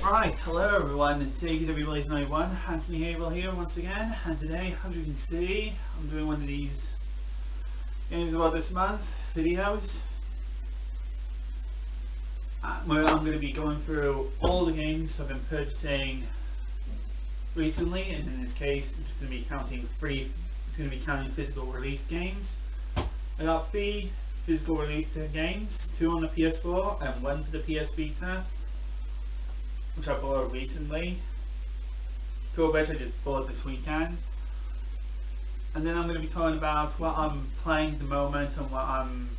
Right, hello everyone, it's AKWBlaze91, Anthony Havel here once again, and today, as you can see, I'm doing one of these games about this month videos where I'm going to be going through all the games I've been purchasing recently, and in this case it's going to be counting counting physical release games. I got 3 physical release games, 2 on the PS4 and 1 for the PS Vita, which I bought recently. 2 of which I just bought this weekend. And then I'm going to be talking about what I'm playing at the moment and what I'm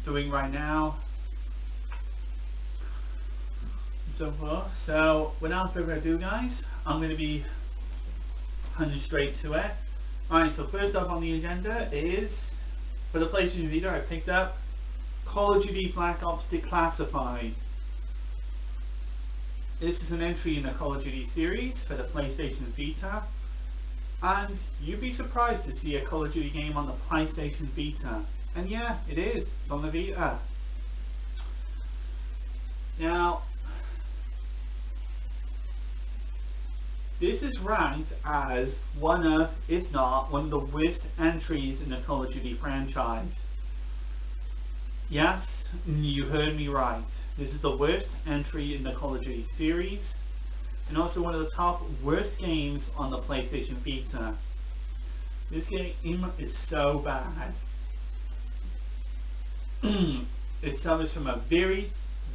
doing right now, and so forth. So without further ado guys, I'm going to be hunting straight to it. Alright, so first up on the agenda is, for the PlayStation Vita, I picked up Call of Duty Black Ops Declassified. This is an entry in the Call of Duty series for the PlayStation Vita, and you'd be surprised to see a Call of Duty game on the PlayStation Vita. And yeah, it is. It's on the Vita. Now, this is ranked as one of, if not, one of the worst entries in the Call of Duty franchise. Yes, you heard me right. This is the worst entry in the Call of Duty series, and also one of the top worst games on the PlayStation Vita. This game is so bad. It suffers from a very,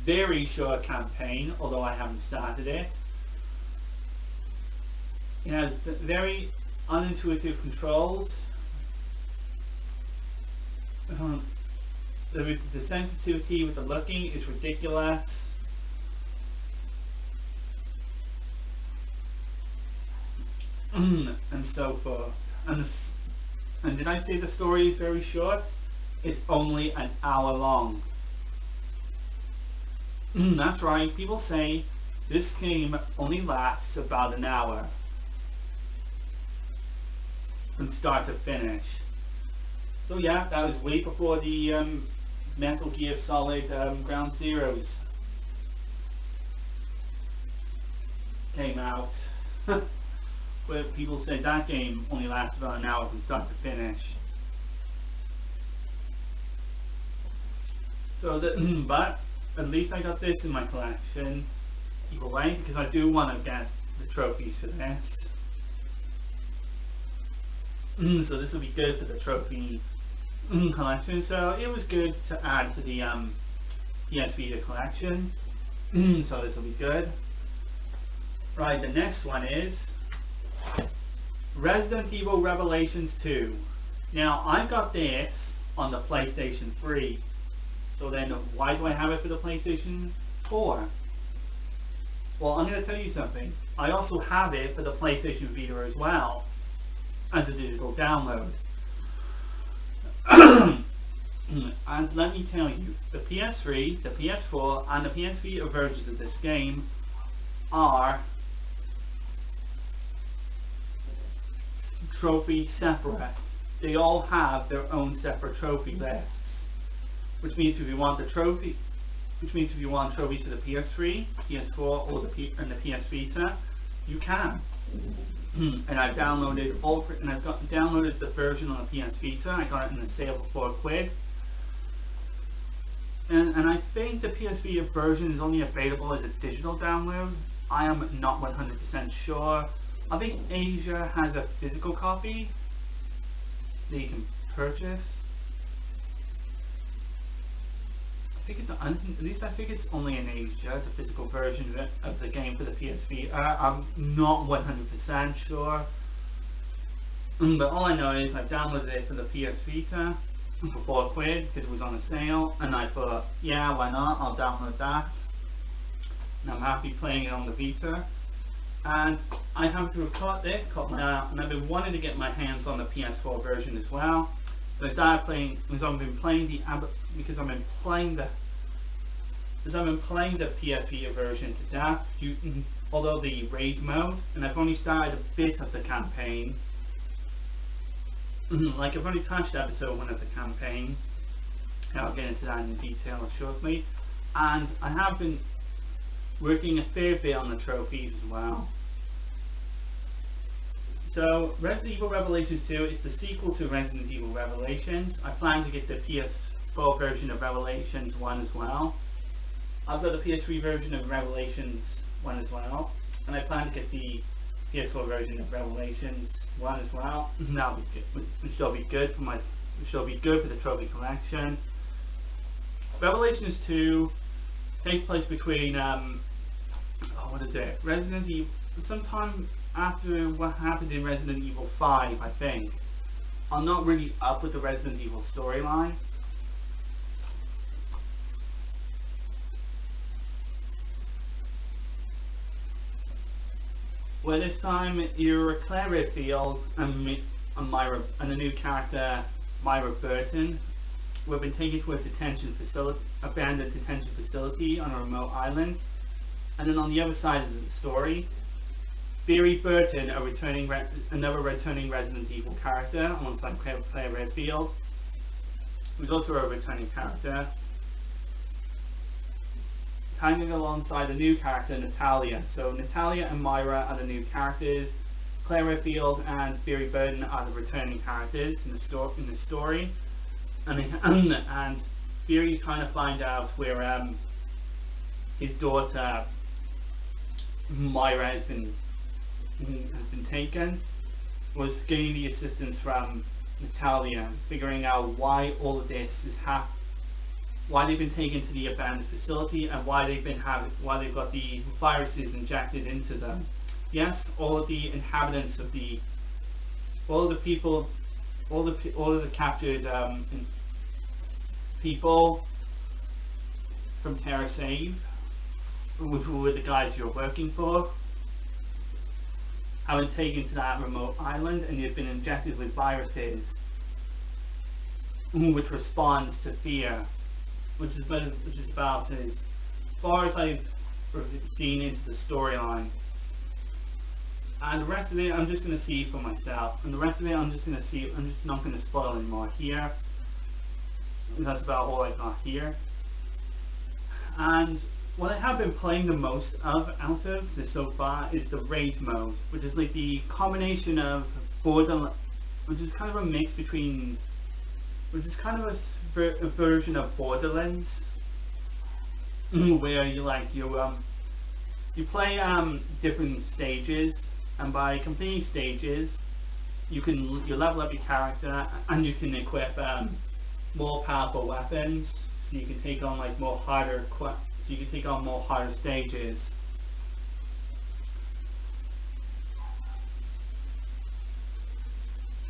very short campaign, although I haven't started it. It has very unintuitive controls. The sensitivity with the looking is ridiculous. And so forth. And did I say the story is very short? It's only an hour long. That's right, people say this game only lasts about an hour from start to finish. So yeah, that was way before the Metal Gear Solid Ground Zeroes came out. Where people said that game only lasts about an hour from start to finish. So that, but at least I got this in my collection either way, because I do want to get the trophies for this. So this will be good for the trophy collection, so it was good to add to the PS Vita collection. So this will be good. Right, the next one is Resident Evil Revelations 2. Now I got this on the PlayStation 3, so then why do I have it for the PlayStation 4? Well, I'm going to tell you something. I also have it for the PlayStation Vita as well, as a digital download. And let me tell you, the PS3, the PS4 and the PS Vita versions of this game are trophy separate. They all have their own separate trophy lists, which means if you want the trophy, trophies for the PS3, PS4 or the PS Vita, you can. And I've downloaded downloaded the version on the PS Vita. I got it in the sale for £4. And I think the PS Vita version is only available as a digital download. I am not 100% sure. I think Asia has a physical copy that you can purchase. I think it's only in Asia, the physical version of the game for the PS Vita. I'm not 100% sure. But all I know is I've downloaded it for the PS Vita for £4 because it was on a sale, and I thought, yeah, why not, I'll download that. And I'm happy playing it on the Vita. And I have to have caught this, and I've been wanting to get my hands on the PS4 version as well. So I started playing, because I've been playing the PS Vita version to death, although the raid mode, and I've only started a bit of the campaign. Like I've only touched episode 1 of the campaign, and I'll get into that in detail shortly. And I have been working a fair bit on the trophies as well. So Resident Evil Revelations 2 is the sequel to Resident Evil Revelations. I plan to get the PS4 version of Revelations 1 as well. I've got the PS3 version of Revelations 1 as well, and I plan to get the PS4 version of Revelations 1 as well. That'll be good, which will be good for the trophy collection. Revelations 2 takes place between Resident Evil, sometime after what happened in Resident Evil 5, I think. I'm not really up with the Resident Evil storyline. Well, this time you're Claire Redfield and Myra, and a new character, Myra Burton. We've been taken to a abandoned detention facility on a remote island. And then on the other side of the story, Barry Burton, another returning Resident Evil character, alongside Claire Redfield, who's also a returning character, tagging alongside a new character, Natalia. So Natalia and Myra are the new characters. Claire Redfield and Barry Burton are the returning characters in the story. And Barry's trying to find out where his daughter Myra has been taken. Was getting the assistance from Natalia, figuring out why all of this is why they've been taken to the abandoned facility, and why they've got the viruses injected into them. Yes, all of the inhabitants of all of the captured people from Terra Save, which were the guys you're working for, have been taken to that remote island, and they've been injected with viruses, which responds to fear, which is about as far as I've seen into the storyline. And the rest of it, I'm just going to see for myself. And the rest of it, I'm just not going to spoil anymore here. That's about all I got here. And what I have been playing the most out of this so far is the raid mode, which is like the combination of Borderlands, which is kind of a mix between, which is kind of a version of Borderlands, where you play different stages, and by completing stages, you level up your character, and you can equip more powerful weapons, so you can take on more harder stages.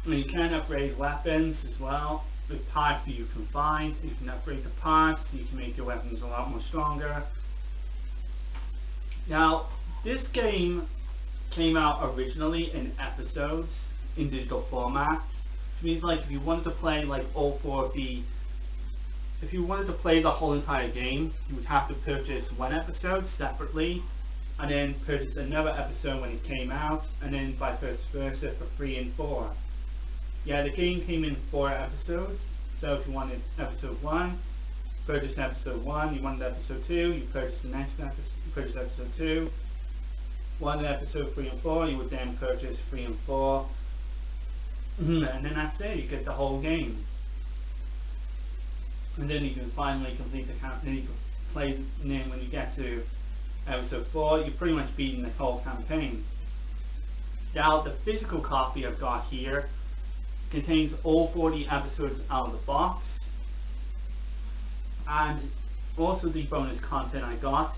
And you can upgrade weapons as well with parts that you can find. You can upgrade the parts, so you can make your weapons a lot more stronger. Now, this game came out originally in episodes in digital format, which means if you wanted to play if you wanted to play the whole entire game, you would have to purchase one episode separately, and then purchase another episode when it came out, and then vice versa for 3 and 4. Yeah, the game came in 4 episodes, so if you wanted episode 1, purchase episode 1. You wanted episode 2, you purchase the next episode, you purchase episode 2. Wanted episode 3 and 4, you would then purchase 3 and 4. And then that's it, you get the whole game. And then you can finally complete the campaign, then you can play, and then when you get to episode 4, you've pretty much beaten the whole campaign. Now, the physical copy I've got here contains all 40 episodes out of the box, and also the bonus content I got.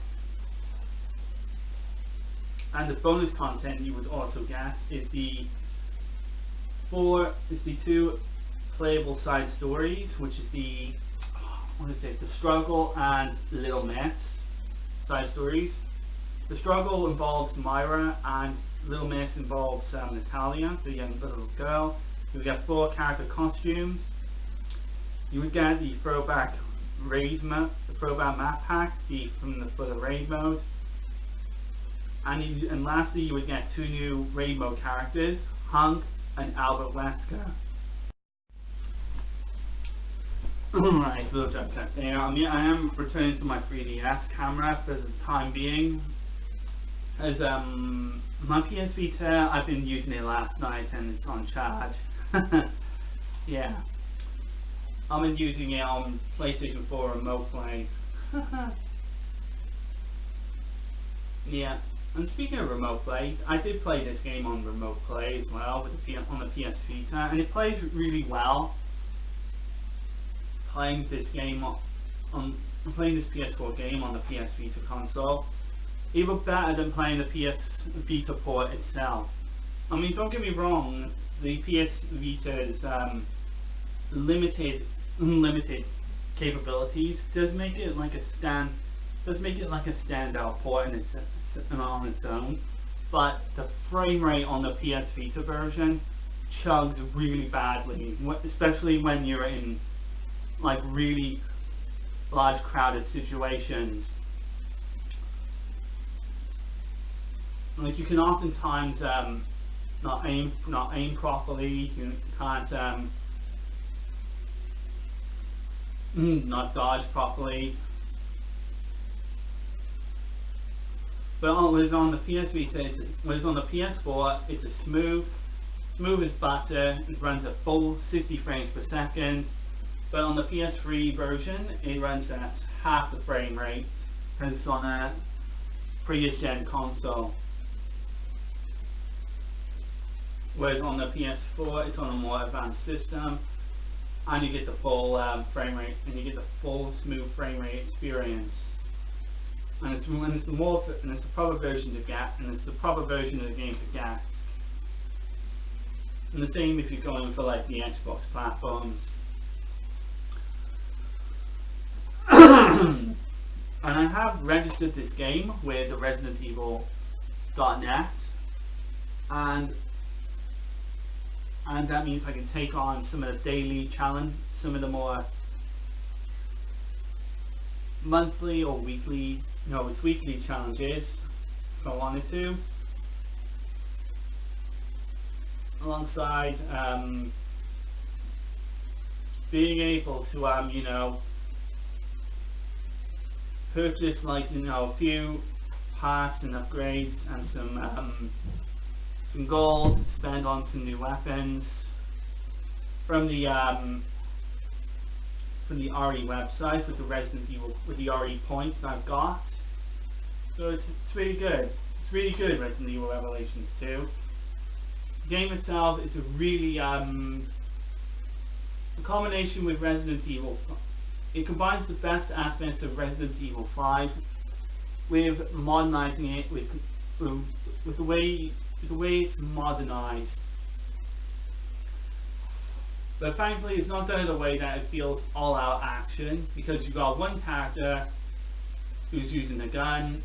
And the bonus content you would also get is the 2 playable side stories, which is the the Struggle and Little Miss side stories. The Struggle involves Myra, and Little Miss involves Natalia, the young little girl. You would get 4 character costumes. You would get the throwback map pack for the raid mode. And lastly, you would get 2 new raid mode characters, Hunk and Albert Wesker. Alright, little jump cut there. I mean, I am returning to my 3DS camera for the time being. As my PS Vita, I've been using it last night and it's on charge. Yeah. I've been using it on PlayStation 4 Remote Play. Yeah. And speaking of Remote Play, I did play this game on Remote Play as well with on the PS Vita, and it plays really well. Playing this game playing this PS4 game on the PS Vita console, even better than playing the PS Vita port itself. I mean, don't get me wrong, the PS Vita's limited capabilities does make it like a standout port on its own, but the frame rate on the PS Vita version chugs really badly, especially when you're in like really large crowded situations. Like, you can oftentimes not aim properly. You can't not dodge properly. But whereas on the PS Vita, whereas on the PS4, it's a smooth as butter. It runs at full 60 frames per second. But on the PS3 version, it runs at half the frame rate because it's on a previous gen console. Whereas on the PS4, it's on a more advanced system, and you get the full frame rate, and you get the full smooth frame rate experience. And it's the proper version to get, and it's the proper version of the game to get. And the same if you're going for like the Xbox platforms. And I have registered this game with the Resident Evil.net, and that means I can take on some of the daily challenge, some of the more monthly or weekly, no, it's weekly challenges if I wanted to, alongside being able to you know, purchase like, you know, a few parts and upgrades and some gold to spend on some new weapons from the RE website with the Resident Evil, with the RE points that I've got. So it's really good. It's really good, Resident Evil Revelations 2. The game itself, it's a really a combination with Resident Evil. It combines the best aspects of Resident Evil 5 with modernizing it with the way it's modernized. But thankfully, it's not done in a way that it feels all-out action, because you've got one character who's using a gun.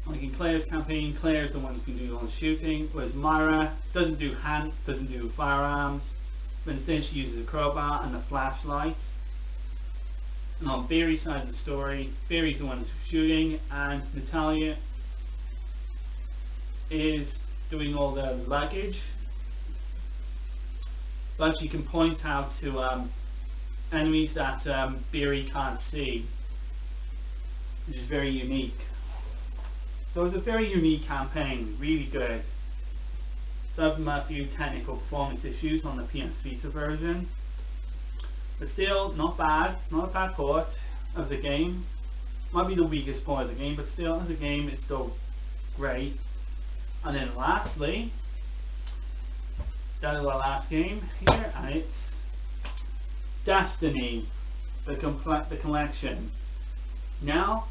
Like in Claire's campaign, Claire's the one who can do all the shooting, whereas Myra doesn't do firearms, but instead she uses a crowbar and a flashlight. And on Barry's side of the story, Barry's the one who's shooting, and Natalia is doing all the luggage. But she can point out to enemies that Barry can't see, which is very unique. So it's a very unique campaign, really good. So I've had a few technical performance issues on the PS Vita version, but still not bad, not a bad port of the game. Might be the weakest port of the game, but still, as a game, it's still great. And then lastly, that is our last game here, and it's Destiny, the collection. Now,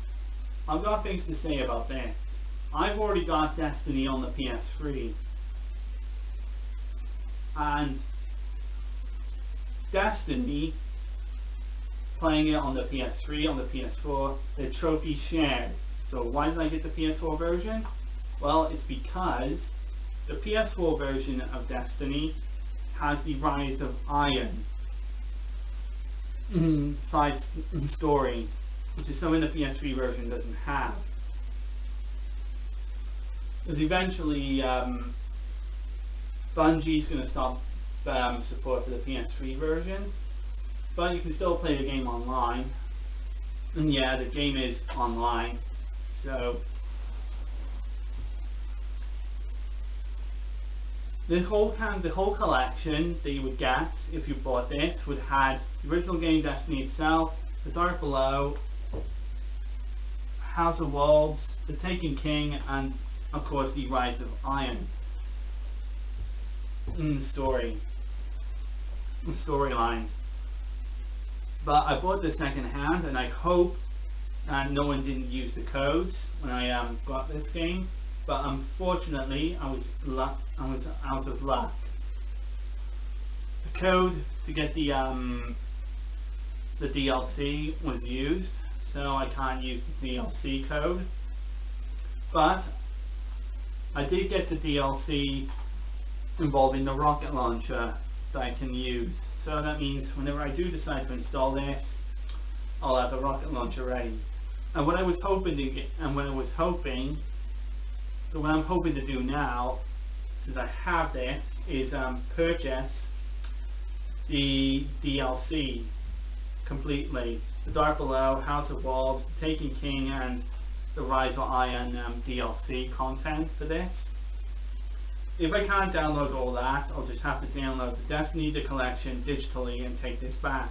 I've got things to say about this. I've already got Destiny on the PS3, and Destiny, playing it on the PS3, on the PS4, the trophy shared. So why did I get the PS4 version? Well, it's because the PS4 version of Destiny has the Rise of Iron side story, which is something the PS3 version doesn't have. Because eventually Bungie's going to stop support for the PS3 version, but you can still play the game online. And yeah, the game is online, so the whole collection that you would get if you bought this would have the original game Destiny itself, The Dark Below, House of Wolves, The Taken King, and of course the Rise of Iron. Storylines. But I bought this second hand, and I hope that no one didn't use the codes when I got this game. But unfortunately, I was out of luck. The code to get the DLC was used, so I can't use the DLC code. But I did get the DLC involving the rocket launcher that I can use. So that means whenever I do decide to install this, I'll have the rocket launcher ready. And what I was hoping to get, so what I'm hoping to do now, since I have this, is purchase the DLC completely. The Dark Below, House of Wolves, The Taken King, and the Rise of Iron DLC content for this. If I can't download all that, I'll just have to download the Destiny, the collection, digitally and take this back.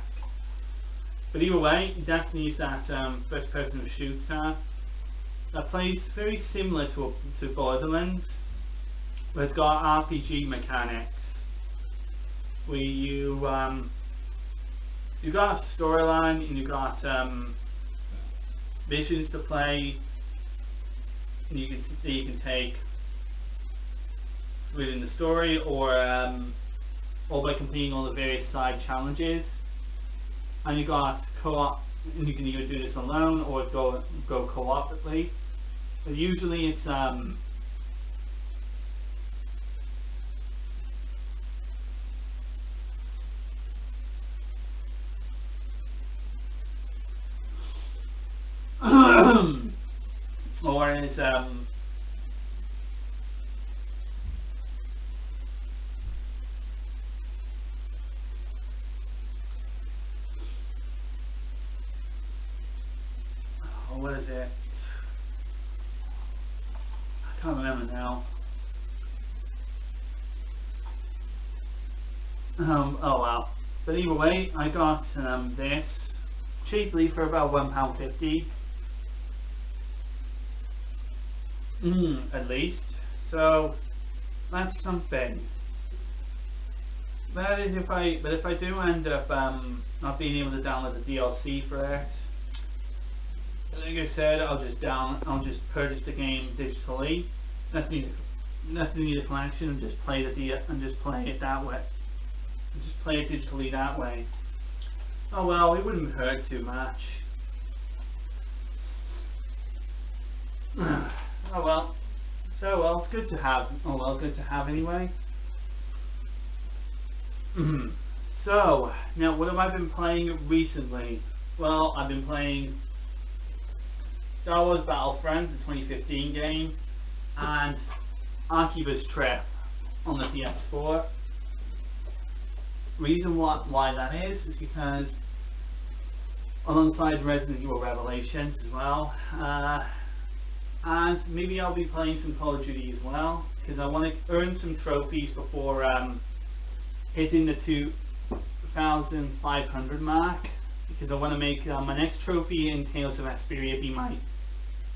But either way, Destiny is that first person shooter that plays very similar to Borderlands, but it's got RPG mechanics where you got a storyline and you got missions to play, and you can take within the story, or by completing all the various side challenges. And you got co-op, and you can either do this alone or go co-operatively. But usually it's or is what is it? I can't remember now. Oh well. But either way, I got this cheaply for about £1.50. At least. So that's something. That is if I do end up not being able to download the DLC for it. Like I said, I'll just purchase the game digitally. That's the collection, and just play it that way. Just play it digitally that way. Oh well, it wouldn't hurt too much. Oh well. So well, it's good to have. Oh well, good to have anyway. So now, what have I been playing recently? Well, I've been playing Star Wars Battlefront, the 2015 game, and Akiba's Trip on the PS4. Reason why that is because alongside Resident Evil Revelations as well, and maybe I'll be playing some Call of Duty as well, because I want to earn some trophies before hitting the 2,500 mark, because I want to make my next trophy in Tales of Vesperia be my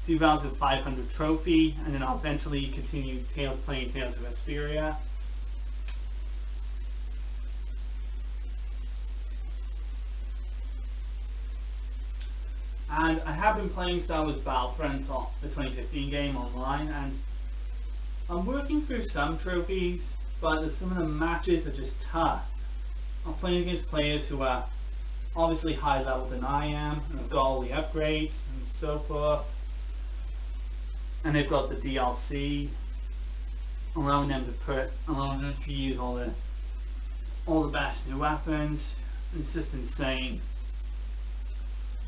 2,500 trophy, and then I'll eventually continue playing Tales of Vesperia. And I have been playing Star Wars Battlefront, the 2015 game, online, and I'm working through some trophies, but some of the matches are just tough. I'm playing against players who are obviously higher level than I am, and have got all the upgrades and so forth. And they've got the DLC, allowing them to use all the best new weapons. It's just insane.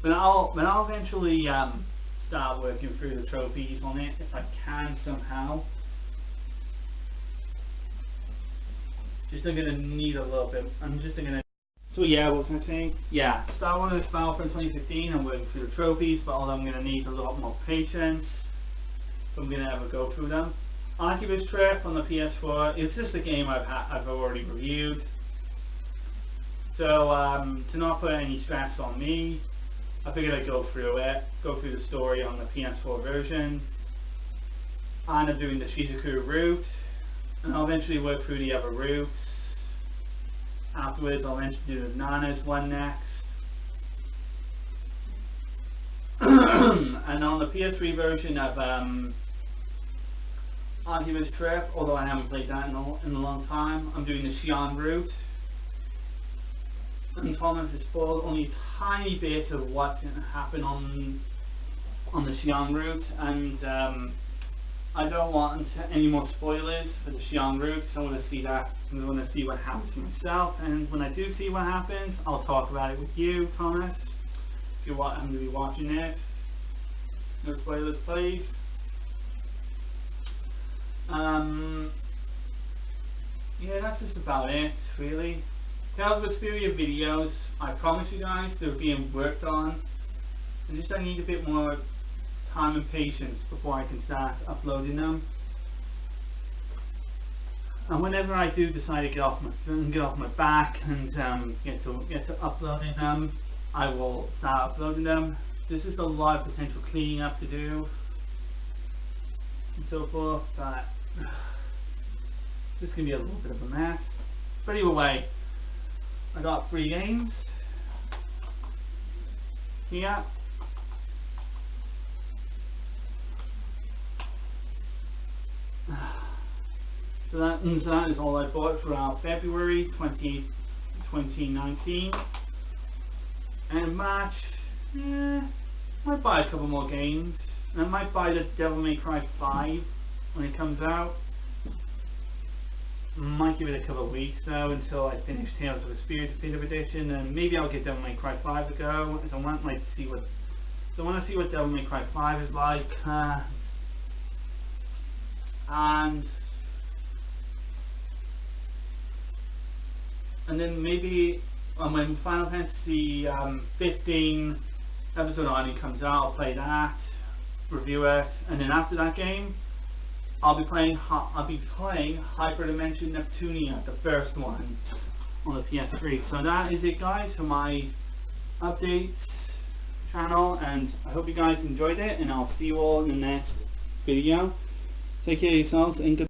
But I'll eventually start working through the trophies on it if I can somehow. I'm gonna need a little bit. So yeah, what was I saying? Yeah, Star Wars Battlefront 2015, I'm working through the trophies, but although I'm going to need a lot more patience if I'm going to ever go through them. Archivist Trip on the PS4, it's just a game I've already reviewed. So to not put any stress on me, I figured I'd go through the story on the PS4 version. And I'm doing the Shizuku route, and I'll eventually work through the other routes. Afterwards, I'll eventually do the Nanas one next. And on the PS3 version of Archivist Trip, although I haven't played that in a long time, I'm doing the Xi'an route. And Thomas has spoiled only a tiny bit of what's going to happen on the Xi'an route, and I don't want any more spoilers for the Xi'an route because I want to see that. I want to see what happens to myself, and when I do see what happens, I'll talk about it with you, Thomas. If you want, I'm going to be watching this. No spoilers, please. Yeah, that's just about it, really. Tales of Vesperia videos, I promise you guys, they're being worked on. I need a bit more time and patience before I can start uploading them. And whenever I do decide to get off my back and get to uploading them, I will start uploading them. There's just a lot of potential cleaning up to do and so forth, but this is gonna be a little bit of a mess. But either way, I got 3 games here. So that is all I bought throughout February 2019. And in March, I might buy a couple more games. And I might buy the Devil May Cry 5 when it comes out. Might give it a couple of weeks though until I finish Tales of Vesperia Definitive Edition, and maybe I'll get Devil May Cry 5 to go, as I want to see what Devil May Cry 5 is like. And then maybe when Final Fantasy 15 Episode 9 comes out, I'll play that, review it, and then after that game, I'll be playing Hyperdimension Neptunia, the first one on the PS3. So that is it, guys, for my updates channel, and I hope you guys enjoyed it, and I'll see you all in the next video. Take care of yourselves, and goodbye.